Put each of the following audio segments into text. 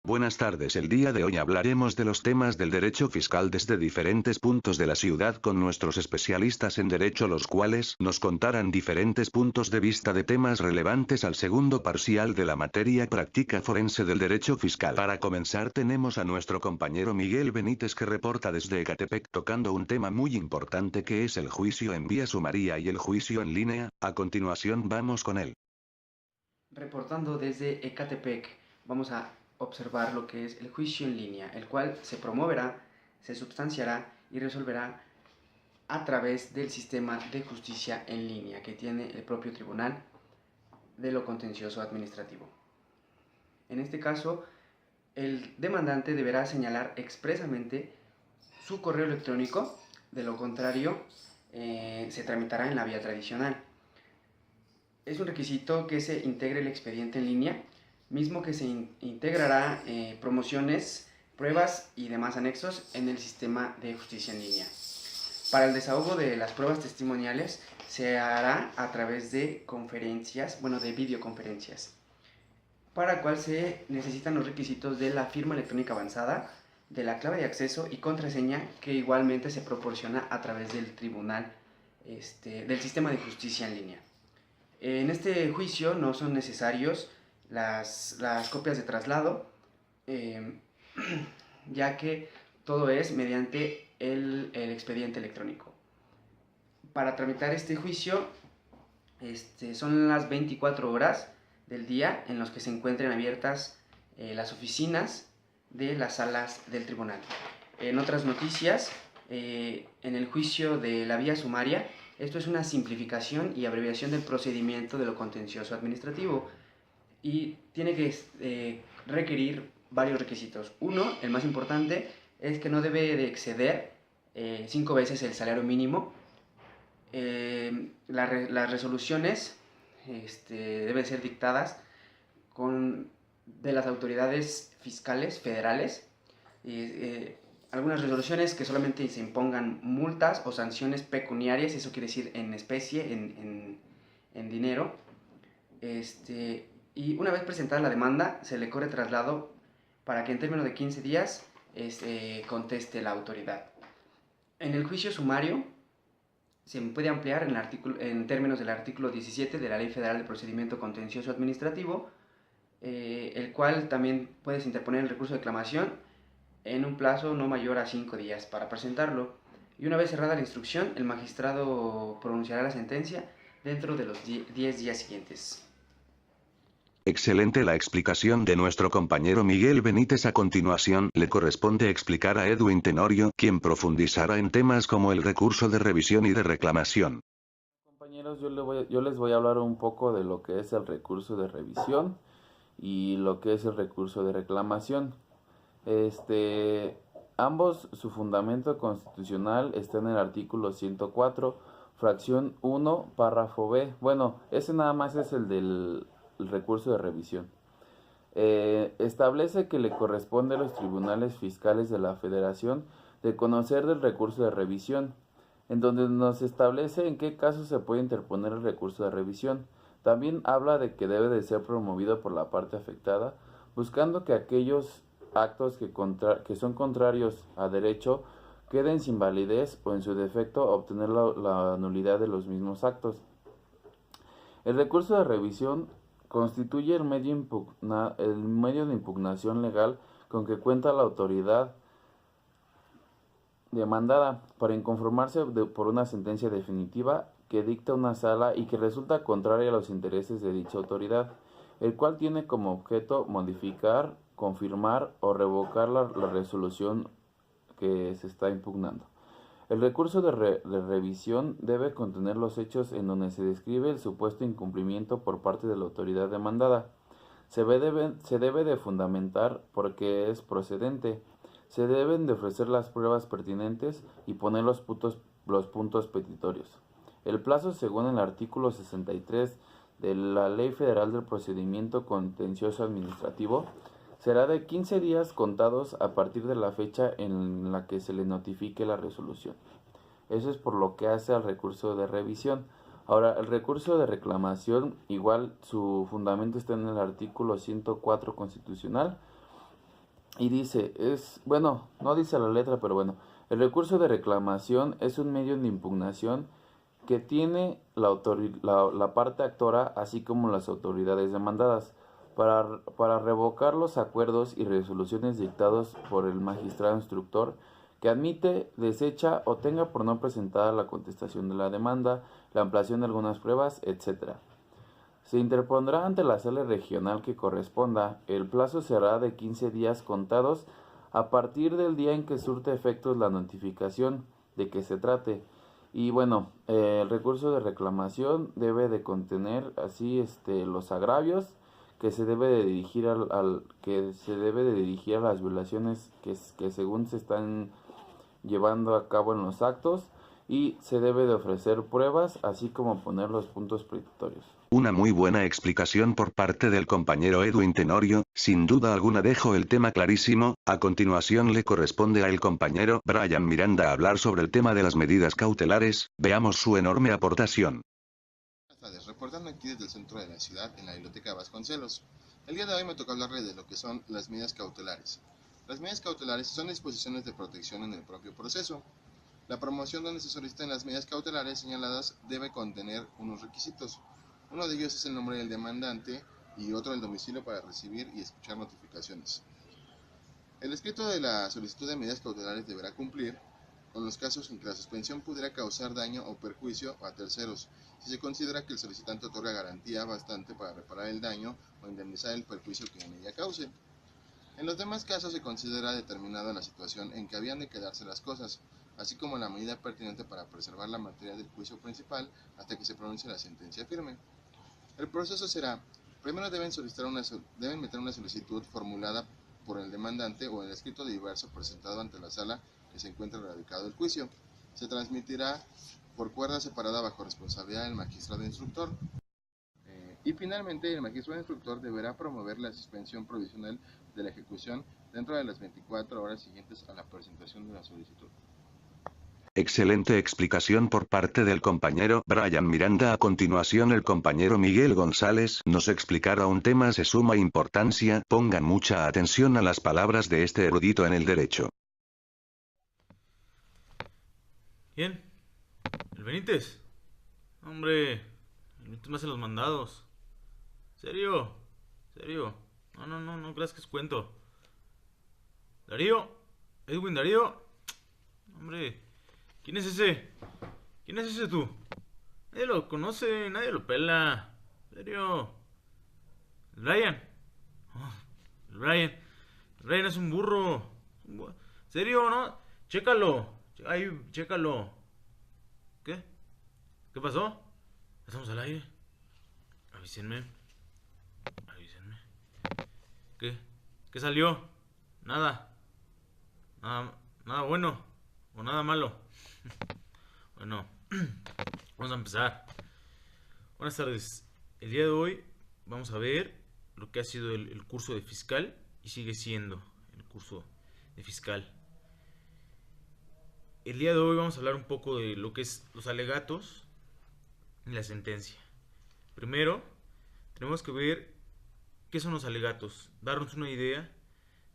Buenas tardes. El día de hoy hablaremos de los temas del derecho fiscal desde diferentes puntos de la ciudad con nuestros especialistas en derecho, los cuales nos contarán diferentes puntos de vista de temas relevantes al segundo parcial de la materia práctica forense del derecho fiscal. Para comenzar tenemos a nuestro compañero Miguel Benítez que reporta desde Ecatepec tocando un tema muy importante que es el juicio en vía sumaria y el juicio en línea. A continuación vamos con él. Reportando desde Ecatepec, vamos a observar lo que es el juicio en línea, el cual se promoverá, se substanciará y resolverá a través del sistema de justicia en línea que tiene el propio Tribunal de lo Contencioso Administrativo. En este caso, el demandante deberá señalar expresamente su correo electrónico, de lo contrario, se tramitará en la vía tradicional. Es un requisito que se integre el expediente en línea, mismo que se integrará promociones, pruebas y demás anexos en el sistema de justicia en línea. Para el desahogo de las pruebas testimoniales se hará a través de conferencias, de videoconferencias, para la cual se necesitan los requisitos de la firma electrónica avanzada, de la clave de acceso y contraseña que igualmente se proporciona a través del tribunal, del sistema de justicia en línea. En este juicio no son necesarios las copias de traslado, ya que todo es mediante el expediente electrónico. Para tramitar este juicio son las 24 horas del día en los que se encuentren abiertas las oficinas de las salas del tribunal. En otras noticias, en el juicio de la vía sumaria, esto es una simplificación y abreviación del procedimiento de lo contencioso administrativo y tiene que requerir varios requisitos. Uno, el más importante, es que no debe de exceder 5 veces el salario mínimo. Las resoluciones deben ser dictadas de las autoridades fiscales federales. Algunas resoluciones que solamente se impongan multas o sanciones pecuniarias, eso quiere decir en especie, en dinero. Y una vez presentada la demanda, se le corre traslado para que en términos de 15 días conteste la autoridad. En el juicio sumario se puede ampliar en términos del artículo 17 de la Ley Federal de Procedimiento Contencioso Administrativo, el cual también puedes interponer el recurso de reclamación en un plazo no mayor a 5 días para presentarlo. Y una vez cerrada la instrucción, el magistrado pronunciará la sentencia dentro de los 10 días siguientes. Excelente la explicación de nuestro compañero Miguel Benítez. A continuación, le corresponde explicar a Edwin Tenorio, quien profundizará en temas como el recurso de revisión y de reclamación. Compañeros, yo les voy a hablar un poco de lo que es el recurso de revisión y lo que es el recurso de reclamación. Ambos, su fundamento constitucional está en el artículo 104, fracción 1, párrafo B. Bueno, ese nada más es el del recurso de revisión. Establece que le corresponde a los tribunales fiscales de la Federación de conocer del recurso de revisión, en donde nos establece en qué casos se puede interponer el recurso de revisión. También habla de que debe de ser promovido por la parte afectada, buscando que aquellos actos que son contrarios a derecho queden sin validez o en su defecto obtener la nulidad de los mismos actos. El recurso de revisión constituye el medio de impugnación legal con que cuenta la autoridad demandada para inconformarse por una sentencia definitiva que dicta una sala y que resulta contraria a los intereses de dicha autoridad, el cual tiene como objeto modificar, confirmar o revocar la resolución que se está impugnando. El recurso de revisión debe contener los hechos en donde se describe el supuesto incumplimiento por parte de la autoridad demandada. Se debe de fundamentar porque es procedente. Se deben de ofrecer las pruebas pertinentes y poner los puntos petitorios. El plazo, según el artículo 63 de la Ley Federal del Procedimiento Contencioso Administrativo, será de 15 días contados a partir de la fecha en la que se le notifique la resolución. Eso es por lo que hace al recurso de revisión. Ahora, el recurso de reclamación, igual su fundamento está en el artículo 104 constitucional, Y dice, bueno, no dice la letra, pero bueno, el recurso de reclamación es un medio de impugnación que tiene la parte actora, así como las autoridades demandadas, para revocar los acuerdos y resoluciones dictados por el magistrado instructor que admite, desecha o tenga por no presentada la contestación de la demanda, la ampliación de algunas pruebas, etc. Se interpondrá ante la sala regional que corresponda. El plazo será de 15 días contados a partir del día en que surte efectos la notificación de que se trate. Y bueno, el recurso de reclamación debe de contener así los agravios que se debe de dirigir que se debe de dirigir a las violaciones que según se están llevando a cabo en los actos, y se debe de ofrecer pruebas así como poner los puntos prohibitorios. Una muy buena explicación por parte del compañero Edwin Tenorio, sin duda alguna dejó el tema clarísimo. A continuación le corresponde al compañero Brian Miranda hablar sobre el tema de las medidas cautelares. Veamos su enorme aportación. Buenas tardes, reportando aquí desde el centro de la ciudad en la Biblioteca Vasconcelos. El día de hoy me toca hablarle de lo que son las medidas cautelares. Las medidas cautelares son disposiciones de protección en el propio proceso. La promoción donde se solicitan las medidas cautelares señaladas debe contener unos requisitos. Uno de ellos es el nombre del demandante y otro el domicilio para recibir y escuchar notificaciones. El escrito de la solicitud de medidas cautelares deberá cumplir con los casos en que la suspensión pudiera causar daño o perjuicio a terceros, si se considera que el solicitante otorga garantía bastante para reparar el daño o indemnizar el perjuicio que la medida cause. En los demás casos se considera determinada la situación en que habían de quedarse las cosas, así como la medida pertinente para preservar la materia del juicio principal hasta que se pronuncie la sentencia firme. El proceso será: primero deben meter una solicitud formulada por el demandante o el escrito diverso presentado ante la sala que se encuentra radicado el juicio. Se transmitirá por cuerda separada bajo responsabilidad del magistrado instructor. Y finalmente, el magistrado instructor deberá promover la suspensión provisional de la ejecución dentro de las 24 horas siguientes a la presentación de la solicitud. Excelente explicación por parte del compañero Brian Miranda. A continuación el compañero Miguel González nos explicará un tema de suma importancia. Pongan mucha atención a las palabras de este erudito en el derecho. ¿Quién? ¿El Benítez? Hombre, el Benítez me hace los mandados. ¿Serio? ¿Serio? No creas que es cuento. ¿Darío? ¿Edwin Darío? Hombre, ¿quién es ese? ¿Quién es ese tú? Nadie lo conoce, nadie lo pela. ¿Serio? ¿El Brian? Oh, el Brian. El Brian es un burro. ¿Serio, no? Chécalo. Ahí, chécalo. ¿Qué? ¿Qué pasó? Estamos al aire. Avísenme. Avísenme. ¿Qué? ¿Qué salió? Nada. Nada bueno. O nada malo. Bueno, vamos a empezar. Buenas tardes. El día de hoy vamos a ver lo que ha sido el curso de fiscal y sigue siendo el curso de fiscal. El día de hoy vamos a hablar un poco de lo que es los alegatos y la sentencia. Primero, tenemos que ver qué son los alegatos, darnos una idea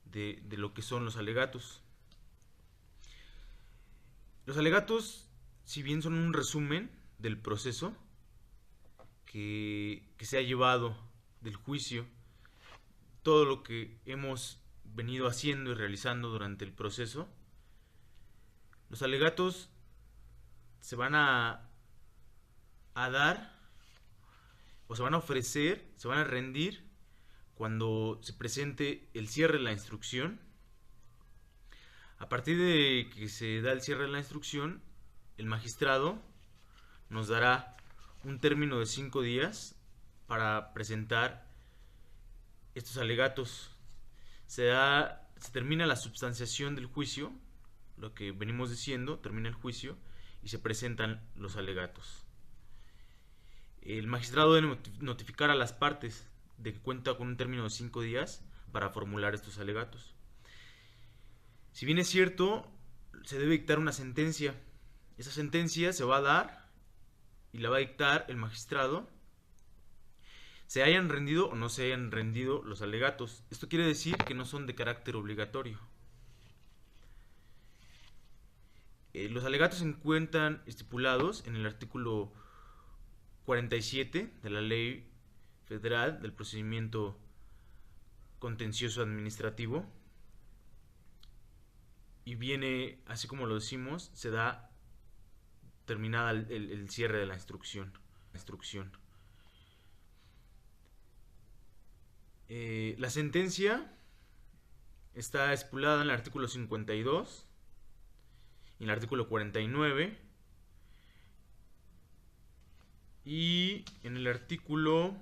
de lo que son los alegatos. Los alegatos, si bien son un resumen del proceso que se ha llevado del juicio, todo lo que hemos venido haciendo y realizando durante el proceso, los alegatos se van a dar o se van a ofrecer, se van a rendir cuando se presente el cierre de la instrucción. A partir de que se da el cierre de la instrucción, el magistrado nos dará un término de 5 días para presentar estos alegatos. Se termina la substanciación del juicio, lo que venimos diciendo, termina el juicio y se presentan los alegatos. El magistrado debe notificar a las partes de que cuenta con un término de 5 días para formular estos alegatos. Si bien es cierto, se debe dictar una sentencia. Esa sentencia se va a dar y la va a dictar el magistrado se hayan rendido o no se hayan rendido los alegatos. Esto quiere decir que no son de carácter obligatorio. Los alegatos se encuentran estipulados en el artículo 47 de la Ley Federal del Procedimiento Contencioso Administrativo, y viene, así como lo decimos, se da terminada el cierre de la instrucción. La sentencia está estipulada en el artículo 52 y en el artículo 49 y en el artículo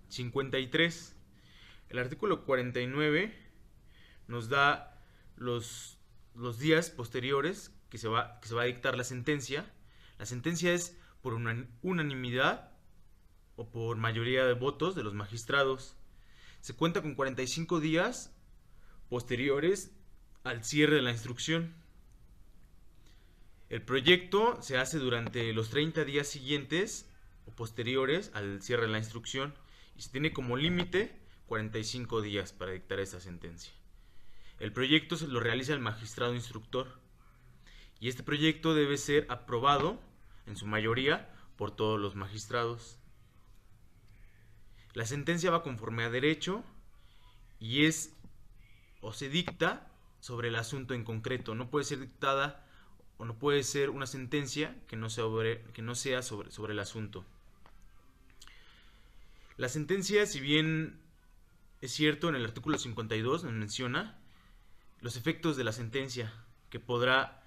53. El artículo 49 nos da los días posteriores que se va a dictar la sentencia. La sentencia es por unanimidad o por mayoría de votos de los magistrados. Se cuenta con 45 días posteriores al cierre de la instrucción. El proyecto se hace durante los 30 días siguientes o posteriores al cierre de la instrucción y se tiene como límite 45 días para dictar esta sentencia. El proyecto se lo realiza el magistrado instructor y este proyecto debe ser aprobado en su mayoría por todos los magistrados. La sentencia va conforme a derecho y es o se dicta sobre el asunto en concreto. No puede ser dictada o no puede ser una sentencia que no sea sobre el asunto. La sentencia, si bien es cierto, en el artículo 52 nos menciona los efectos de la sentencia, que podrá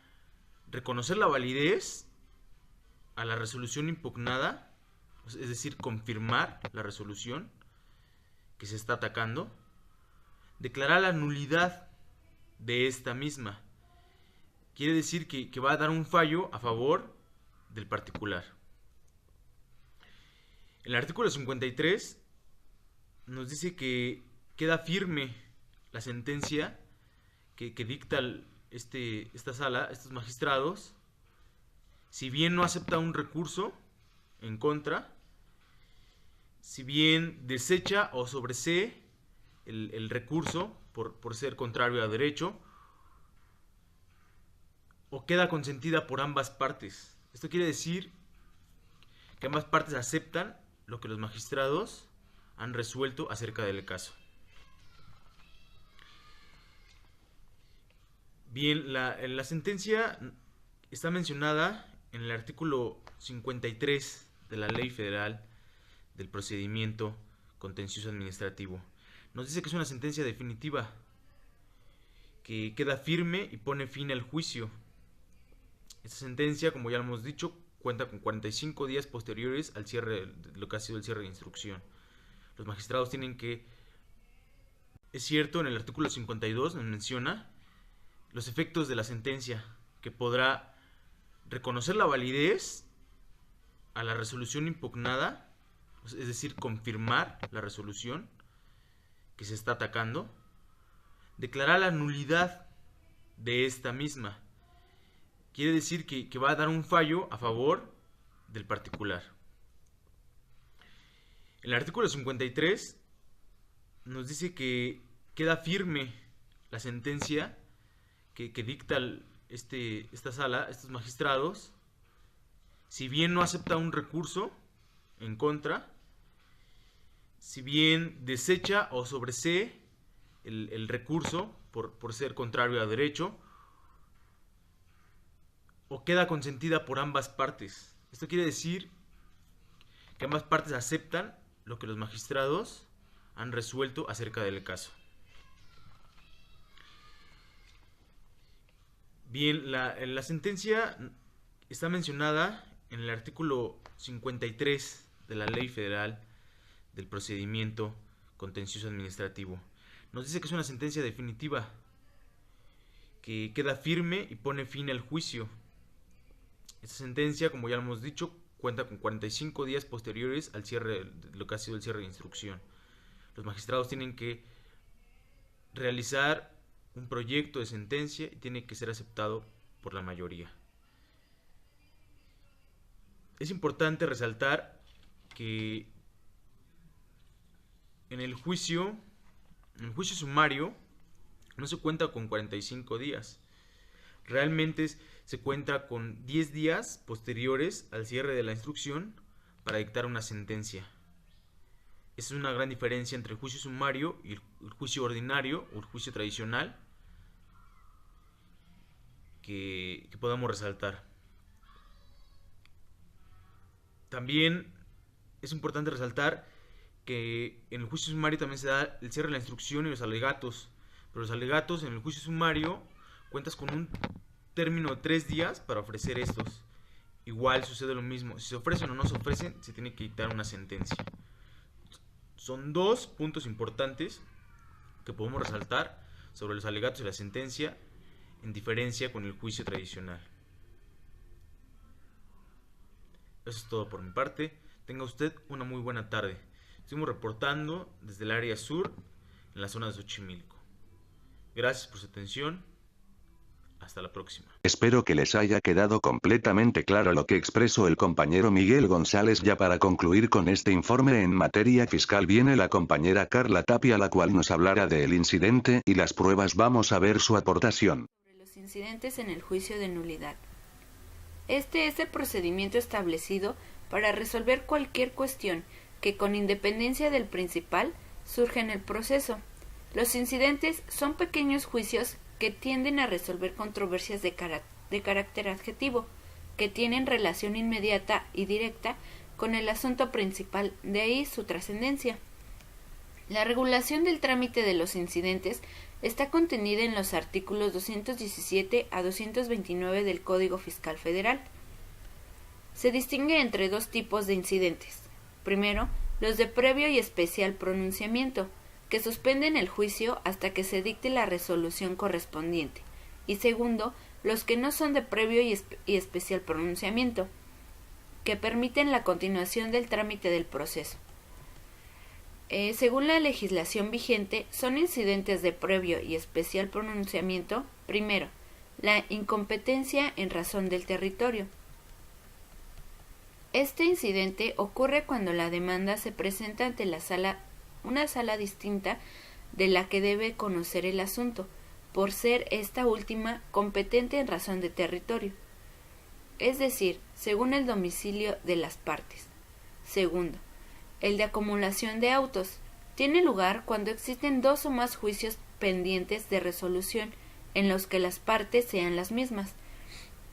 reconocer la validez a la resolución impugnada, es decir, confirmar la resolución que se está atacando, declarar la nulidad de esta misma. Quiere decir que va a dar un fallo a favor del particular. El artículo 53 nos dice que queda firme la sentencia que dicta esta sala, estos magistrados, si bien no acepta un recurso en contra, si bien desecha o sobresee el recurso por ser contrario a derecho, o queda consentida por ambas partes. Esto quiere decir que ambas partes aceptan lo que los magistrados han resuelto acerca del caso. Bien, la sentencia está mencionada en el artículo 53 de la Ley Federal del Procedimiento Contencioso Administrativo. Nos dice que es una sentencia definitiva, que queda firme y pone fin al juicio. Esta sentencia, como ya lo hemos dicho, cuenta con 45 días posteriores al cierre de lo que ha sido el cierre de instrucción. Los magistrados tienen que, es cierto, en el artículo 52 nos menciona los efectos de la sentencia, que podrá reconocer la validez a la resolución impugnada, es decir, confirmar la resolución que se está atacando, declarar la nulidad de esta misma. Quiere decir que va a dar un fallo a favor del particular. El artículo 53 nos dice que queda firme la sentencia que dicta esta sala, estos magistrados, si bien no acepta un recurso en contra, si bien desecha o sobresee el recurso por ser contrario a derecho, o queda consentida por ambas partes. Esto quiere decir que ambas partes aceptan lo que los magistrados han resuelto acerca del caso. Bien, la sentencia está mencionada en el artículo 53 de la Ley Federal del Procedimiento Contencioso Administrativo. Nos dice que es una sentencia definitiva, que queda firme y pone fin al juicio. Esta sentencia, como ya lo hemos dicho, cuenta con 45 días posteriores al cierre de lo que ha sido el cierre de instrucción. Los magistrados tienen que realizar un proyecto de sentencia y tiene que ser aceptado por la mayoría. Es importante resaltar que en el juicio sumario no se cuenta con 45 días. Realmente se cuenta con 10 días posteriores al cierre de la instrucción para dictar una sentencia. Esa es una gran diferencia entre el juicio sumario y el juicio ordinario o el juicio tradicional que podamos resaltar. También es importante resaltar que en el juicio sumario también se da el cierre de la instrucción y los alegatos. Pero los alegatos en el juicio sumario cuentas con un término de 3 días para ofrecer estos. Igual sucede lo mismo. Si se ofrecen o no se ofrecen, se tiene que dictar una sentencia. Son dos puntos importantes que podemos resaltar sobre los alegatos y la sentencia en diferencia con el juicio tradicional. Eso es todo por mi parte. Tenga usted una muy buena tarde. Estamos reportando desde el área sur, en la zona de Xochimilco. Gracias por su atención. Hasta la próxima. Espero que les haya quedado completamente claro lo que expresó el compañero Miguel González. Ya para concluir con este informe en materia fiscal viene la compañera Carla Tapia, la cual nos hablará del incidente y las pruebas. Vamos a ver su aportación. Sobre los incidentes en el juicio de nulidad. Este es el procedimiento establecido para resolver cualquier cuestión que, con independencia del principal, surge en el proceso. Los incidentes son pequeños juicios que tienden a resolver controversias de carácter adjetivo, que tienen relación inmediata y directa con el asunto principal, de ahí su trascendencia. La regulación del trámite de los incidentes está contenida en los artículos 217 a 229 del Código Fiscal Federal. Se distingue entre dos tipos de incidentes. Primero, los de previo y especial pronunciamiento, que suspenden el juicio hasta que se dicte la resolución correspondiente, y segundo, los que no son de previo y especial pronunciamiento, que permiten la continuación del trámite del proceso. Según la legislación vigente, son incidentes de previo y especial pronunciamiento, primero, la incompetencia en razón del territorio. Este incidente ocurre cuando la demanda se presenta ante una sala distinta de la que debe conocer el asunto, por ser esta última competente en razón de territorio, es decir, según el domicilio de las partes. Segundo, el de acumulación de autos. Tiene lugar cuando existen dos o más juicios pendientes de resolución en los que las partes sean las mismas,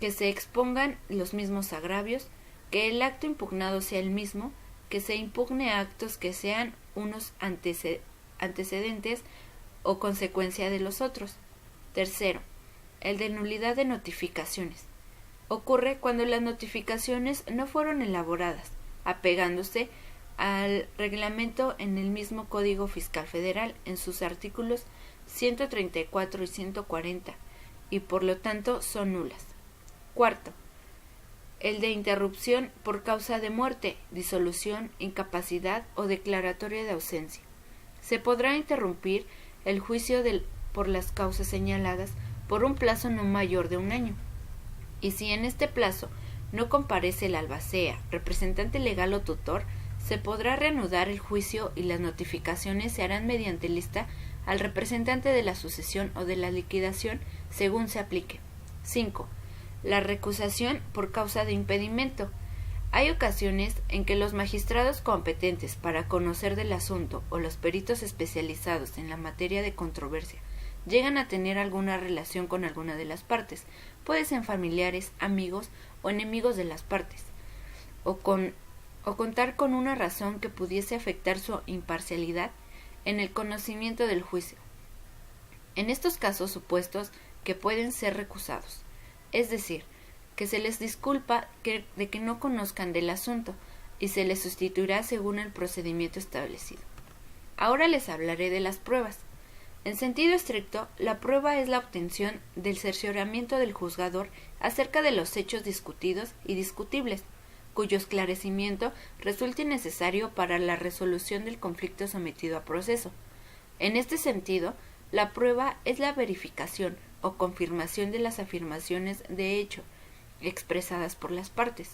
que se expongan los mismos agravios, que el acto impugnado sea el mismo, que se impugne actos que sean unos antecedentes o consecuencia de los otros. Tercero, el de nulidad de notificaciones. Ocurre cuando las notificaciones no fueron elaboradas, apegándose al reglamento en el mismo Código Fiscal Federal en sus artículos 134 y 140, y por lo tanto son nulas. Cuarto, el de interrupción por causa de muerte, disolución, incapacidad o declaratoria de ausencia. Se podrá interrumpir el juicio por las causas señaladas por un plazo no mayor de 1 año, y si en este plazo no comparece el albacea, representante legal o tutor, se podrá reanudar el juicio y las notificaciones se harán mediante lista al representante de la sucesión o de la liquidación según se aplique. 5. La recusación por causa de impedimento. Hay ocasiones en que los magistrados competentes para conocer del asunto o los peritos especializados en la materia de controversia llegan a tener alguna relación con alguna de las partes, pueden ser familiares, amigos o enemigos de las partes, o contar con una razón que pudiese afectar su imparcialidad en el conocimiento del juicio. En estos casos supuestos que pueden ser recusados, es decir, que se les disculpa de que no conozcan del asunto y se les sustituirá según el procedimiento establecido. Ahora les hablaré de las pruebas. En sentido estricto, la prueba es la obtención del cercioramiento del juzgador acerca de los hechos discutidos y discutibles, cuyo esclarecimiento resulte necesario para la resolución del conflicto sometido a proceso. En este sentido, la prueba es la verificación o confirmación de las afirmaciones de hecho expresadas por las partes.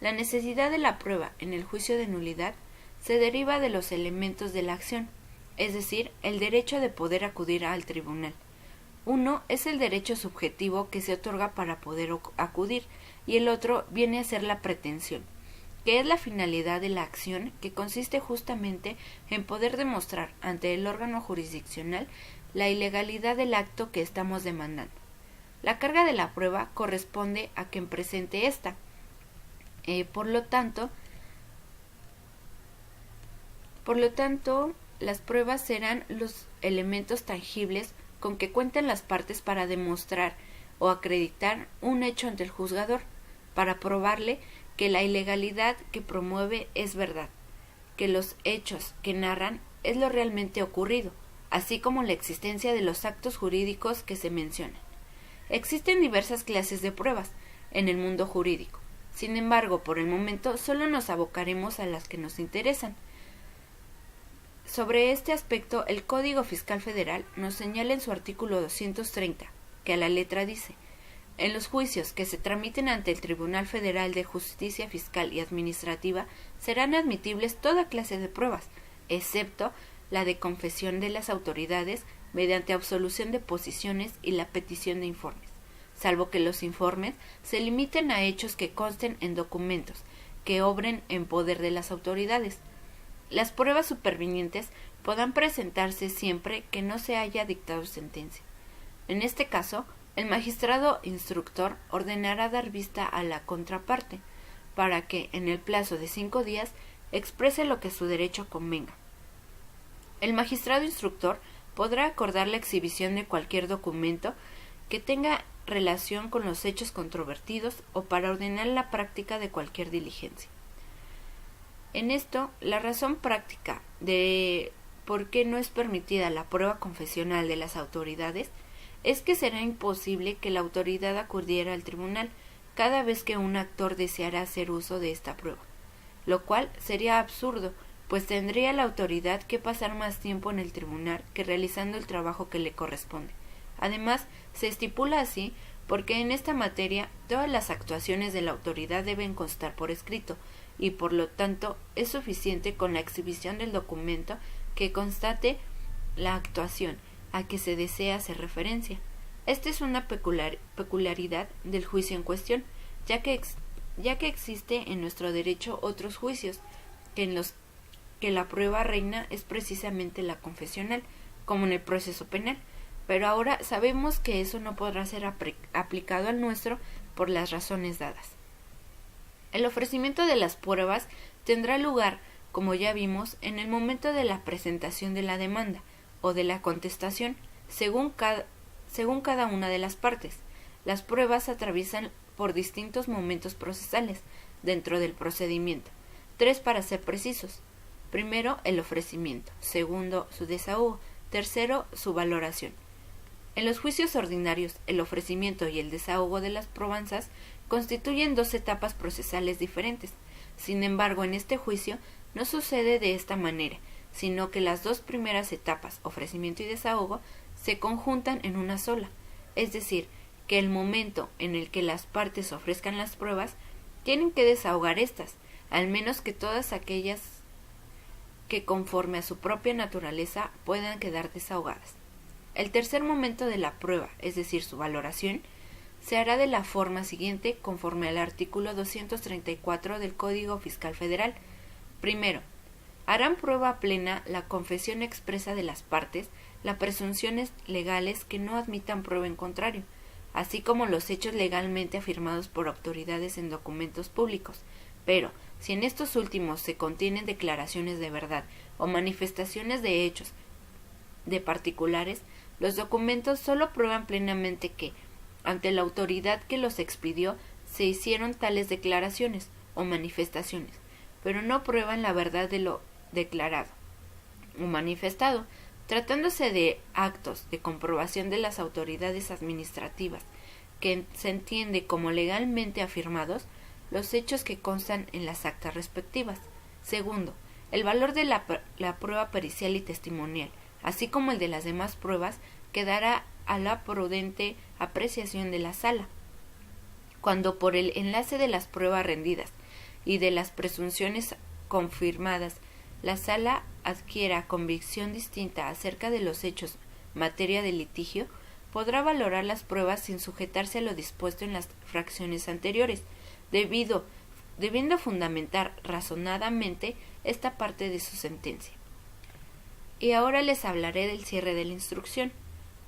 La necesidad de la prueba en el juicio de nulidad se deriva de los elementos de la acción, es decir, el derecho de poder acudir al tribunal. Uno es el derecho subjetivo que se otorga para poder acudir, y el otro viene a ser la pretensión, que es la finalidad de la acción, que consiste justamente en poder demostrar ante el órgano jurisdiccional la ilegalidad del acto que estamos demandando. La carga de la prueba corresponde a quien presente esta. Por lo tanto, las pruebas serán los elementos tangibles con que cuentan las partes para demostrar o acreditar un hecho ante el juzgador, para probarle que la ilegalidad que promueve es verdad, que los hechos que narran es lo realmente ocurrido, así como la existencia de los actos jurídicos que se mencionan. Existen diversas clases de pruebas en el mundo jurídico. Sin embargo, por el momento solo nos abocaremos a las que nos interesan. Sobre este aspecto, el Código Fiscal Federal nos señala en su artículo 230, que a la letra dice: en los juicios que se tramiten ante el Tribunal Federal de Justicia Fiscal y Administrativa serán admitibles toda clase de pruebas, excepto la de confesión de las autoridades mediante absolución de posiciones y la petición de informes, salvo que los informes se limiten a hechos que consten en documentos que obren en poder de las autoridades. Las pruebas supervinientes podrán presentarse siempre que no se haya dictado sentencia. En este caso, el magistrado instructor ordenará dar vista a la contraparte, para que, en el plazo de 5 días, exprese lo que su derecho convenga. El magistrado instructor podrá acordar la exhibición de cualquier documento que tenga relación con los hechos controvertidos o para ordenar la práctica de cualquier diligencia. En esto, la razón práctica de por qué no es permitida la prueba confesional de las autoridades es que será imposible que la autoridad acudiera al tribunal cada vez que un actor deseara hacer uso de esta prueba, lo cual sería absurdo, pues tendría la autoridad que pasar más tiempo en el tribunal que realizando el trabajo que le corresponde. Además, se estipula así porque en esta materia todas las actuaciones de la autoridad deben constar por escrito, y por lo tanto es suficiente con la exhibición del documento que constate la actuación a que se desea hacer referencia. Esta es una peculiaridad del juicio en cuestión, ya que existe en nuestro derecho otros juicios en los que la prueba reina es precisamente la confesional, como en el proceso penal, pero ahora sabemos que eso no podrá ser aplicado al nuestro por las razones dadas. El ofrecimiento de las pruebas tendrá lugar, como ya vimos, en el momento de la presentación de la demanda o de la contestación, según cada una de las partes. Las pruebas atraviesan por distintos momentos procesales dentro del procedimiento, 3 para ser precisos. Primero, el ofrecimiento; segundo, su desahogo; tercero, su valoración. En los juicios ordinarios, el ofrecimiento y el desahogo de las probanzas constituyen 2 etapas procesales diferentes. Sin embargo, en este juicio no sucede de esta manera, sino que las 2 primeras etapas, ofrecimiento y desahogo, se conjuntan en una sola, es decir, que el momento en el que las partes ofrezcan las pruebas, tienen que desahogar estas, al menos que todas aquellas que conforme a su propia naturaleza puedan quedar desahogadas. El tercer momento de la prueba, es decir, su valoración, se hará de la forma siguiente conforme al artículo 234 del Código Fiscal Federal. Primero, harán prueba plena la confesión expresa de las partes, las presunciones legales que no admitan prueba en contrario, así como los hechos legalmente afirmados por autoridades en documentos públicos, pero si en estos últimos se contienen declaraciones de verdad o manifestaciones de hechos de particulares, los documentos solo prueban plenamente que, ante la autoridad que los expidió, se hicieron tales declaraciones o manifestaciones, pero no prueban la verdad de lo declarado o manifestado. Tratándose de actos de comprobación de las autoridades administrativas que se entiende como legalmente afirmados, los hechos que constan en las actas respectivas. Segundo, el valor de la prueba pericial y testimonial, así como el de las demás pruebas, quedará a la prudente apreciación de la sala. Cuando por el enlace de las pruebas rendidas y de las presunciones confirmadas, la sala adquiera convicción distinta acerca de los hechos materia de litigio, podrá valorar las pruebas sin sujetarse a lo dispuesto en las fracciones anteriores, debiendo fundamentar razonadamente esta parte de su sentencia. Y ahora les hablaré del cierre de la instrucción.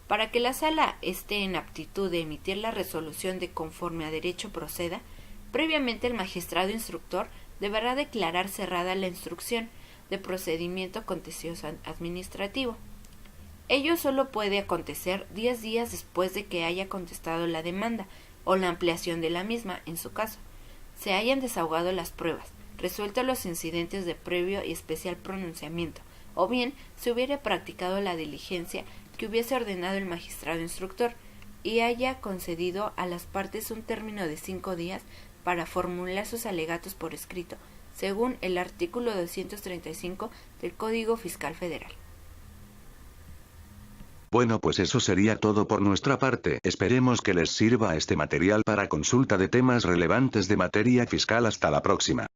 Para que la sala esté en aptitud de emitir la resolución de conforme a derecho proceda, previamente el magistrado instructor deberá declarar cerrada la instrucción de procedimiento contencioso administrativo. Ello solo puede acontecer 10 días después de que haya contestado la demanda o la ampliación de la misma, en su caso, se hayan desahogado las pruebas, resueltos los incidentes de previo y especial pronunciamiento, o bien se hubiere practicado la diligencia que hubiese ordenado el magistrado instructor y haya concedido a las partes un término de 5 días para formular sus alegatos por escrito, según el artículo 235 del Código Fiscal Federal. Bueno, pues eso sería todo por nuestra parte. Esperemos que les sirva este material para consulta de temas relevantes de materia fiscal. Hasta la próxima.